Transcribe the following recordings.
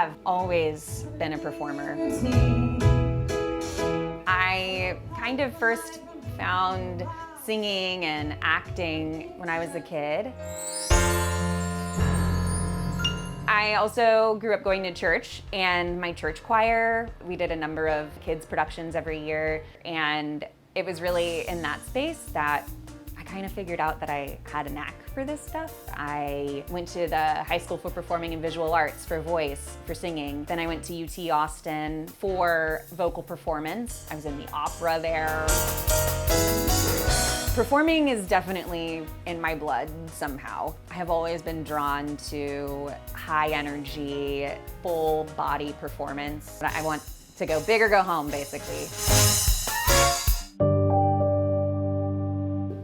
have always been a performer. I kind of first found singing and acting when I was a kid. I also grew up going to church, and my church choir, we did a number of kids productions every year, and it was really in that space that I kind of figured out that I had a knack for this stuff. I went to the High School for Performing and Visual Arts for voice, for singing. Then I went to UT Austin for vocal performance. I was in the opera there. Performing is definitely in my blood somehow. I have always been drawn to high energy, full body performance. I want to go big or go home, basically.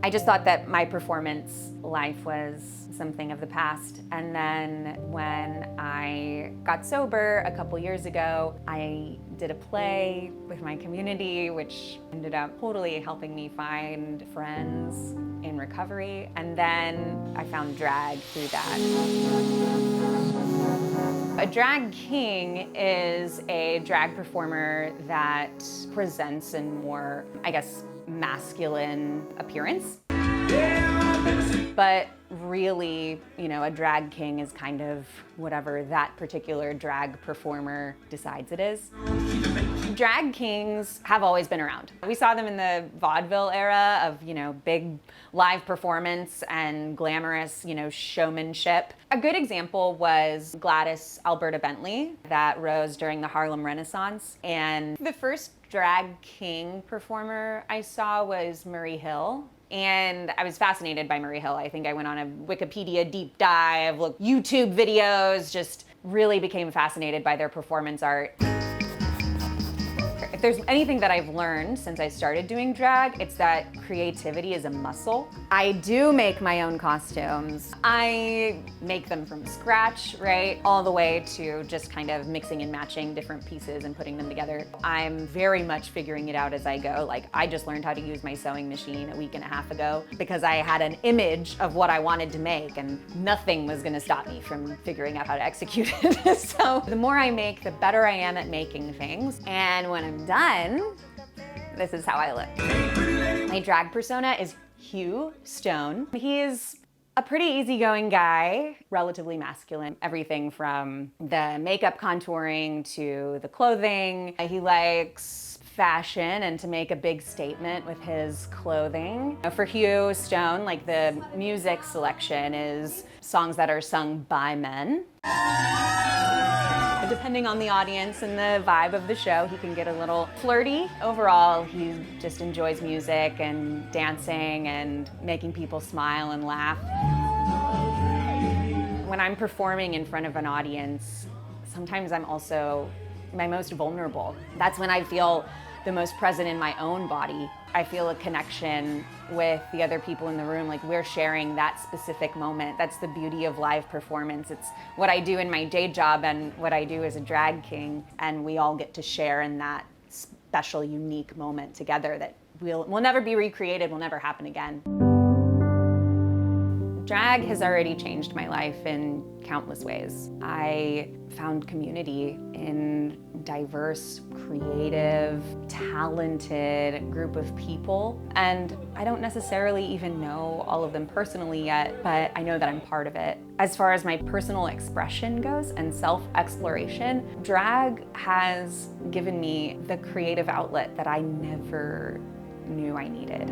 I just thought that my performance life was something of the past. And then when I got sober a couple years ago, I did a play with my community, which ended up totally helping me find friends in recovery. And then I found drag through that. A drag king is a drag performer that presents in more, I guess, masculine appearance. But really, a drag king is kind of whatever that particular drag performer decides it is. Drag kings have always been around. We saw them in the vaudeville era of, big live performance and glamorous, showmanship. A good example was Gladys Alberta Bentley that rose during the Harlem Renaissance. And the first drag king performer I saw was Murray Hill. And I was fascinated by Murray Hill. I think I went on a Wikipedia deep dive, looked YouTube videos, just really became fascinated by their performance art. If there's anything that I've learned since I started doing drag, it's that creativity is a muscle. I do make my own costumes. I make them from scratch, right? All the way to just kind of mixing and matching different pieces and putting them together. I'm very much figuring it out as I go. Like, I just learned how to use my sewing machine a week and a half ago because I had an image of what I wanted to make, and nothing was gonna stop me from figuring out how to execute it. So the more I make, the better I am at making things. And when I'm done, this is how I look. My drag persona is Hugh Stone. He's a pretty easygoing guy, relatively masculine. Everything from the makeup contouring to the clothing. He likes fashion and to make a big statement with his clothing. For Hugh Stone, like, the music selection is songs that are sung by men. Depending on the audience and the vibe of the show, he can get a little flirty. Overall, he just enjoys music and dancing and making people smile and laugh. When I'm performing in front of an audience, sometimes I'm also my most vulnerable. That's when I feel the most present in my own body. I feel a connection with the other people in the room, like we're sharing that specific moment. That's the beauty of live performance. It's what I do in my day job and what I do as a drag king, and we all get to share in that special, unique moment together that will never be recreated, will never happen again. Drag has already changed my life in countless ways. I found community in diverse, creative, talented group of people. And I don't necessarily even know all of them personally yet, but I know that I'm part of it. As far as my personal expression goes and self-exploration, drag has given me the creative outlet that I never knew I needed.